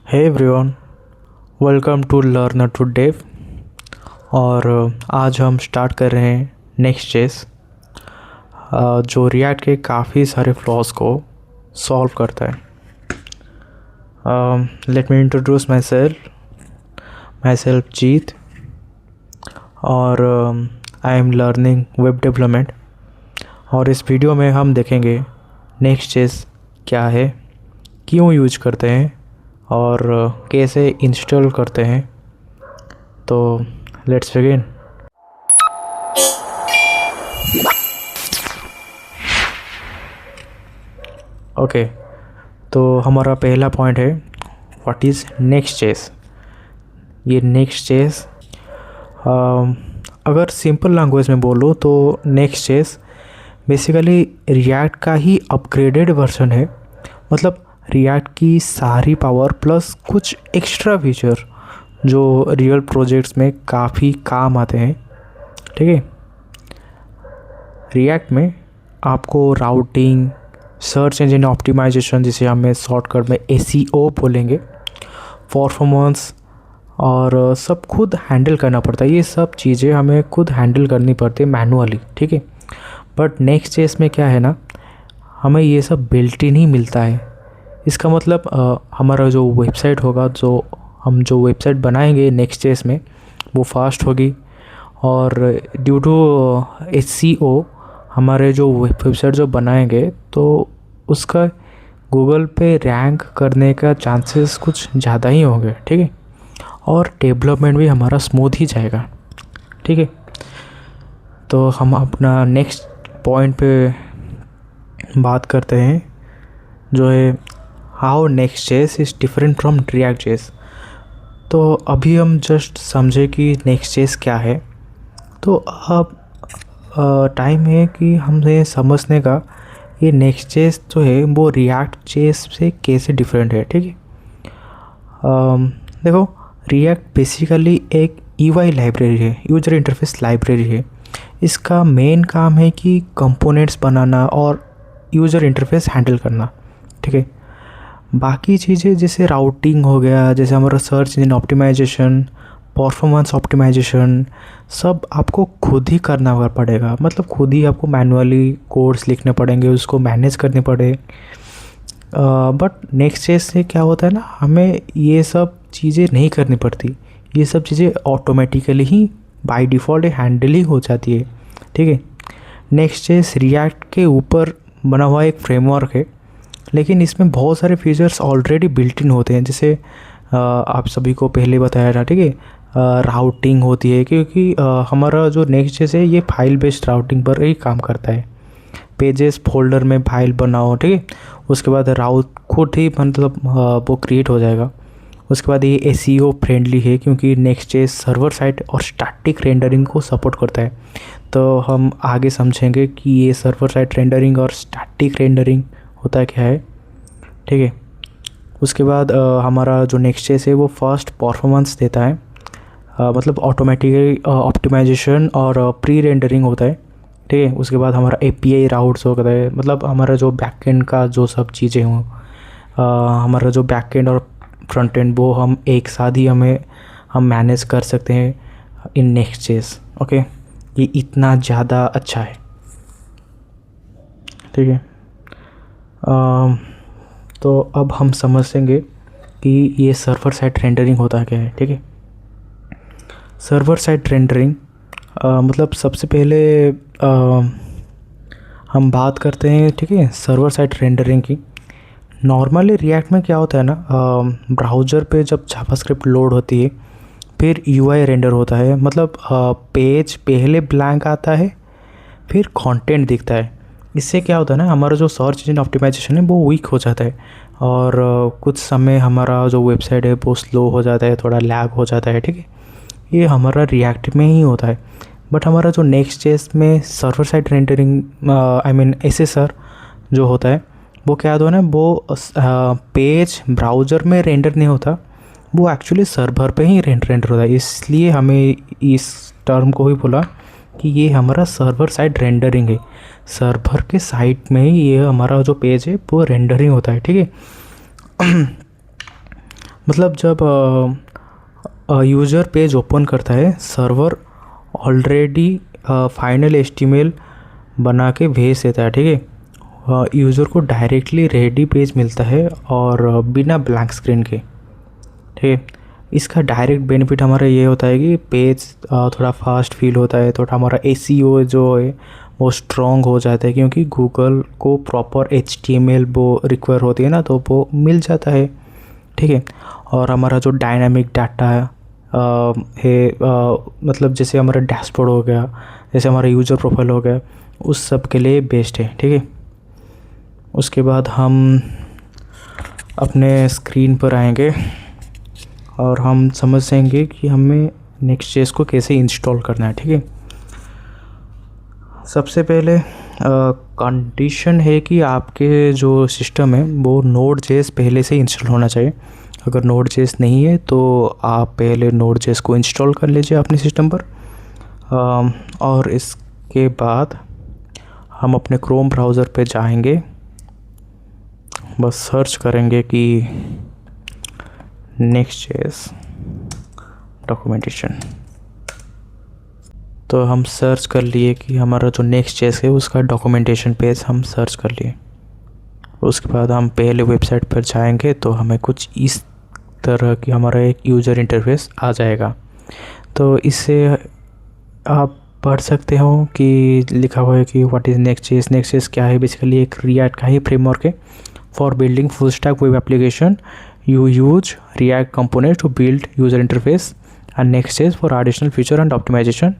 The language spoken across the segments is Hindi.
Hey everyone, welcome to learner to dev. और आज हम स्टार्ट कर रहे हैं नेक्स्ट चेस, जो रिएक्ट के काफ़ी सारे फ्लॉज को सॉल्व करता है। Let me introduce my self Jeet, और I am learning web development. और इस वीडियो में हम देखेंगे नेक्स्ट चेस क्या है, क्यों यूज करते हैं और कैसे इंस्टॉल करते हैं। तो लेट्स बिगिन। ओके, तो हमारा पहला पॉइंट है व्हाट इज़ नेक्स्ट चेस। ये नेक्स्ट चेस अगर सिंपल लैंग्वेज में बोलो तो नेक्स्ट चेस बेसिकली रिएक्ट का ही अपग्रेडेड वर्जन है। मतलब रिएक्ट की सारी पावर प्लस कुछ एक्स्ट्रा फीचर जो रियल प्रोजेक्ट्स में काफ़ी काम आते हैं। ठीक है, रिएक्ट में आपको राउटिंग, सर्च इंजन ऑप्टिमाइजेशन, जिसे हमें शॉर्टकट में एसईओ बोलेंगे, परफॉर्मेंस और सब खुद हैंडल करना पड़ता है। ये सब चीज़ें हमें खुद हैंडल करनी पड़ती है मैनुअली। ठीक है, बट नेक्स्ट चेस में क्या है ना, हमें ये सब बिल्ट इन ही मिलता है। इसका मतलब हमारा जो वेबसाइट होगा, जो वेबसाइट बनाएंगे नेक्स्ट चेस में, वो फास्ट होगी। और ड्यू टू एसईओ हमारे जो वेबसाइट जो बनाएंगे तो उसका गूगल पे रैंक करने का चांसेस कुछ ज़्यादा ही होंगे। ठीक है, और डेवलपमेंट भी हमारा स्मूथ ही जाएगा। ठीक है, तो हम अपना नेक्स्ट पॉइंट पे बात करते हैं, जो है how Next JS is different from React JS. तो अभी हम जस्ट समझे कि नेक्स्ट चेस क्या है, तो अब टाइम है कि हमें समझने का ये नेक्स्ट चेस जो है वो रिएक्ट चेस से कैसे डिफरेंट है। ठीक है, देखो, रिएक्ट बेसिकली एक यूआई लाइब्रेरी है, यूजर इंटरफेस लाइब्रेरी है। इसका मेन काम है कि कंपोनेंट्स बनाना और यूज़र इंटरफेस हैंडल करना। ठीक है, बाकी चीज़ें जैसे राउटिंग हो गया, जैसे हमारा search engine optimisation, performance optimisation, सब आपको खुद ही करना पड़ेगा। मतलब खुद ही आपको मैनुअली कोड्स लिखने पड़ेंगे, उसको मैनेज करने पड़े। बट नेक्स्ट चेस से क्या होता है ना, हमें ये सब चीज़ें नहीं करनी पड़ती। ये सब चीज़ें ऑटोमेटिकली ही बाय डिफ़ॉल्ट हैंडल ही हो जाती है। ठीक है, नेक्स्ट चेस रिएक्ट के ऊपर बना हुआ एक फ्रेमवर्क है, लेकिन इसमें बहुत सारे फीचर्स ऑलरेडी बिल्ट इन होते हैं। जैसे आप सभी को पहले बताया था। ठीक है, राउटिंग होती है, क्योंकि हमारा जो नेक्स्ट चेस है ये फाइल बेस्ड राउटिंग पर ही काम करता है। पेजेस फोल्डर में फाइल बनाओ, ठीक है, उसके बाद राउट खुद ही मतलब वो क्रिएट हो जाएगा। उसके बाद ये एसईओ फ्रेंडली है, क्योंकि नेक्स्ट चेस सर्वर साइड और स्टैटिक रेंडरिंग को सपोर्ट करता है। तो हम आगे समझेंगे कि ये सर्वर साइड रेंडरिंग और स्टैटिक रेंडरिंग होता क्या है। ठीक है, उसके बाद हमारा जो नेक्स्ट चेस है वो फर्स्ट परफॉर्मेंस देता है, मतलब ऑटोमेटिक ऑप्टिमाइजेशन और प्री रेंडरिंग होता है। ठीक है, उसके बाद हमारा एपीआई राउट्स होता है, मतलब हमारा जो बैकएंड का जो सब चीज़ें हों, हमारा जो बैकएंड और फ्रंट एंड वो हम एक साथ ही हम मैनेज कर सकते हैं इन नेक्स्ट चेस। ओके, ये इतना ज़्यादा अच्छा है। ठीक है, तो अब हम समझेंगे कि ये सर्वर साइड रेंडरिंग होता क्या है। ठीक है, सर्वर साइड रेंडरिंग मतलब सबसे पहले हम बात करते हैं, ठीक है, सर्वर साइड रेंडरिंग की। नॉर्मली रिएक्ट में क्या होता है ना, ब्राउज़र पे जब जावास्क्रिप्ट लोड होती है फिर यूआई रेंडर होता है। मतलब पेज पहले ब्लैंक आता है, फिर कंटेंट दिखता है। इससे क्या होता है ना, हमारा जो सर्च इंजन ऑप्टिमाइजेशन है वो वीक हो जाता है, और कुछ समय हमारा जो वेबसाइट है वो स्लो हो जाता है, थोड़ा लैग हो जाता है। ठीक है, ये हमारा रिएक्ट में ही होता है। बट हमारा जो नेक्स्ट चेस में server side rendering, I mean SSR जो होता है, वो क्या होता है ना, वो पेज ब्राउज़र में रेंडर नहीं होता, वो एक्चुअली सर्वर पे ही रेंडर होता है। इसलिए हमें इस टर्म को ही बोला कि ये हमारा सर्वर साइड रेंडरिंग है। सर्वर के साइट में ही ये हमारा जो पेज है वो रेंडरिंग होता है। ठीक है, मतलब जब यूज़र पेज ओपन करता है, सर्वर ऑलरेडी फाइनल एचटीएमएल बना के भेज देता है, ठीक है। यूज़र को डायरेक्टली रेडी पेज मिलता है और बिना ब्लैंक स्क्रीन के, ठीक है। इसका डायरेक्ट बेनिफिट हमारा ये होता है कि पेज थोड़ा फास्ट फील होता है, थोड़ा हमारा एसईओ जो है वो स्ट्रॉन्ग हो जाता है, क्योंकि गूगल को प्रॉपर एचटीएमएल वो रिक्वायर होती है ना, तो वो मिल जाता है, ठीक है। और हमारा जो डायनामिक डाटा है, मतलब जैसे हमारा डैशबोर्ड हो गया, जैसे हमारा यूज़र प्रोफाइल हो गया, उस सब के लिए बेस्ट है, ठीक है। उसके बाद हम अपने स्क्रीन पर आएंगे और हम समझेंगे कि हमें नेक्स्ट.जेएस को कैसे इंस्टॉल करना है, ठीक है। सबसे पहले कंडीशन है कि आपके जो सिस्टम है वो नोड.जेएस पहले से इंस्टॉल होना चाहिए। अगर नोड.जेएस नहीं है तो आप पहले नोड.जेएस को इंस्टॉल कर लीजिए अपने सिस्टम पर। और इसके बाद हम अपने क्रोम ब्राउज़र पे जाएंगे, बस सर्च करेंगे कि नेक्स्ट.जेएस डॉक्यूमेंटेशन। तो हम सर्च कर लिए कि हमारा जो नेक्स्ट.जेएस है उसका डॉक्यूमेंटेशन पेज हम सर्च कर लिए। उसके बाद हम पहले वेबसाइट पर जाएंगे तो हमें कुछ इस तरह की हमारा एक यूज़र इंटरफेस आ जाएगा। तो इससे आप पढ़ सकते हो कि लिखा हुआ है कि व्हाट इज़ नेक्स्ट.जेएस। नेक्स्ट.जेएस क्या है? बेसिकली एक रिएक्ट का ही फ्रेमवर्क है for building full stack web application. You use React component to build user interface and next JS for additional feature and optimization.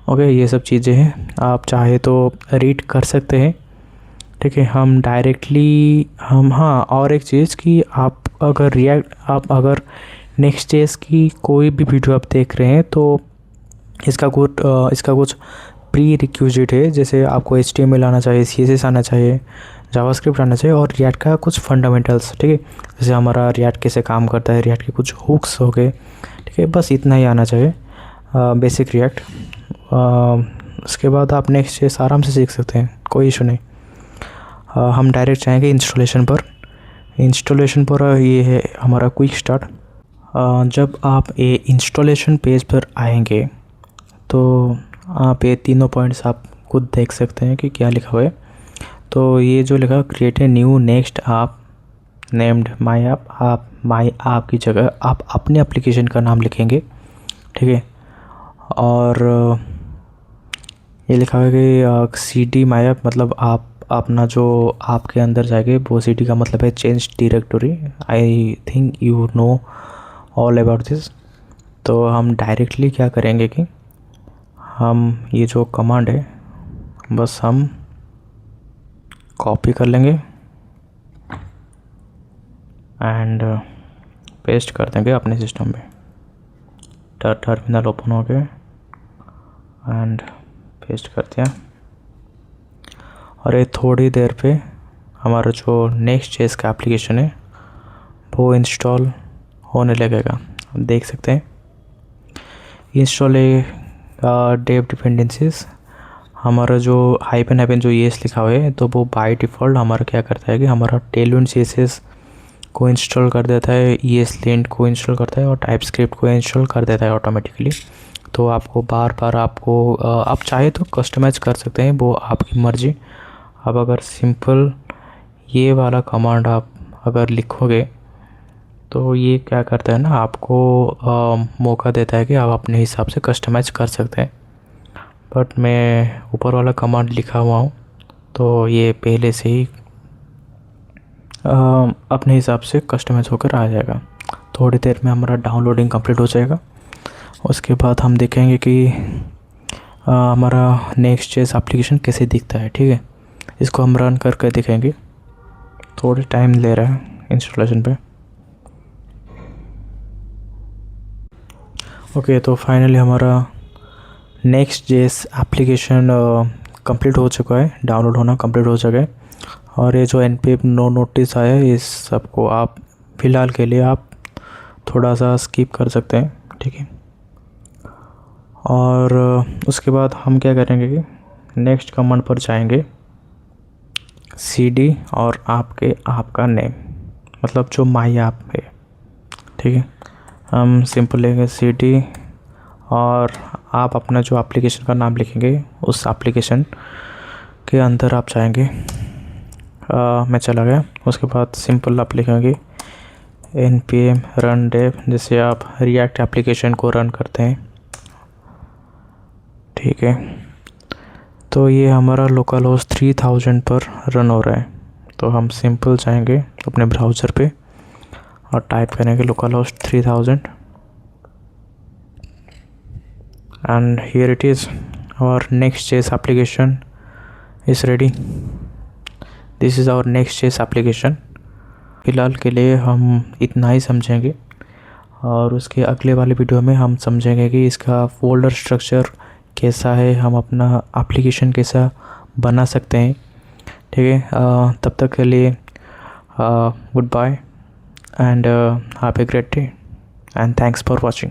Okay, ये सब चीज़ें हैं, आप चाहे तो रीड कर सकते हैं, ठीक है। हम डायरेक्टली हाँ, और एक चीज़ कि आप अगर नेक्स्ट.जेएस की कोई भी वीडियो आप देख रहे हैं तो इसका कुछ प्री रिक्विजिट है, जैसे आपको HTML आना चाहिए, CSS आना चाहिए, जावास्क्रिप्ट आना चाहिए और रिएक्ट का कुछ फंडामेंटल्स, ठीक है। जैसे हमारा रिएक्ट कैसे काम करता है, रिएक्ट के कुछ हुक्स हो गए, ठीक है, बस इतना ही आना चाहिए बेसिक रिएक्ट। उसके बाद आप नेक्स्ट.जेएस आराम से सीख सकते हैं, कोई इशू नहीं। हम डायरेक्ट जाएंगे इंस्टॉलेशन पर। ये है हमारा क्विक स्टार्ट। जब आप ये इंस्टॉलेशन पेज पर आएंगे तो आप ये तीनों पॉइंट्स आप खुद देख सकते हैं कि क्या लिखा हुआ है। तो ये जो लिखा create a new next app named my app, आप माई ऐप की जगह आप अपने एप्लीकेशन का नाम लिखेंगे, ठीक है। और ये लिखा हुआ है कि CD माई ऐप, मतलब आप अपना जो आपके अंदर जाएंगे वो CD का मतलब है change directory. I think you know all about this. तो हम डायरेक्टली क्या करेंगे कि हम ये जो कमांड है बस हम कॉपी कर लेंगे एंड पेस्ट कर देंगे अपने सिस्टम में। टर्मिनल ओपन हो गया एंड पेस्ट कर दिया। और ये थोड़ी देर पे हमारा जो नेक्स्ट.जेएस का एप्लीकेशन है वो इंस्टॉल होने लगेगा। आप देख सकते हैं इंस्टॉल डेव डिपेंडेंसीज, हमारा जो हाइपन जो ES लिखा हुआ है तो वो बाय डिफ़ॉल्ट हमारा क्या करता है कि हमारा टेलविंड CSS को इंस्टॉल कर देता है, ESLint को इंस्टॉल करता है और टाइपस्क्रिप्ट को इंस्टॉल कर देता है ऑटोमेटिकली। तो आपको बार बार आप चाहे तो कस्टमाइज कर सकते हैं, वो आपकी मर्ज़ी। अब अगर सिंपल ये वाला कमांड आप अगर लिखोगे तो ये क्या करता है ना, आपको मौका देता है कि आप अपने हिसाब से कस्टमाइज कर सकते हैं। बट मैं ऊपर वाला कमांड लिखा हुआ हूँ तो ये पहले से ही अपने हिसाब से कस्टमाइज होकर आ जाएगा। थोड़ी देर में हमारा डाउनलोडिंग कंप्लीट हो जाएगा। उसके बाद हम देखेंगे कि हमारा नेक्स्ट.जेएस एप्लीकेशन कैसे दिखता है, ठीक है। इसको हम रन करके दिखेंगे, थोड़ी टाइम ले रहा है इंस्टॉलेशन पे। ओके, तो फाइनली हमारा नेक्स्ट.जेएस एप्लीकेशन कंप्लीट हो चुका है, डाउनलोड होना कंप्लीट हो चुका है। और ये जो npm नो नोटिस आया है, इस सबको आप फ़िलहाल के लिए आप थोड़ा सा स्किप कर सकते हैं, ठीक है। और उसके बाद हम क्या करेंगे कि नेक्स्ट कमांड पर जाएंगे, CD और आपका नेम, मतलब जो माई ऐप है, ठीक है, हम सिंपल लेंगे cd और आप अपना जो एप्लीकेशन का नाम लिखेंगे उस एप्लीकेशन के अंदर आप जाएंगे। मैं चला गया। उसके बाद सिंपल आप लिखेंगे npm run dev, जैसे आप रिएक्ट एप्लीकेशन को रन करते हैं। ठीक है, तो ये हमारा लोकल होस्ट 3000 पर रन हो रहा है। तो हम सिंपल जाएंगे अपने ब्राउज़र पे और टाइप करेंगे local host 3000 and here it is our Next.js application is ready. This is our Next.js application. फ़िलहाल के लिए हम इतना ही समझेंगे और उसके अगले वाले वीडियो में हम समझेंगे कि इसका फोल्डर स्ट्रक्चर कैसा है, हम अपना एप्लीकेशन कैसा बना सकते हैं। ठीक है, तब तक के लिए good bye and have a great day and thanks for watching.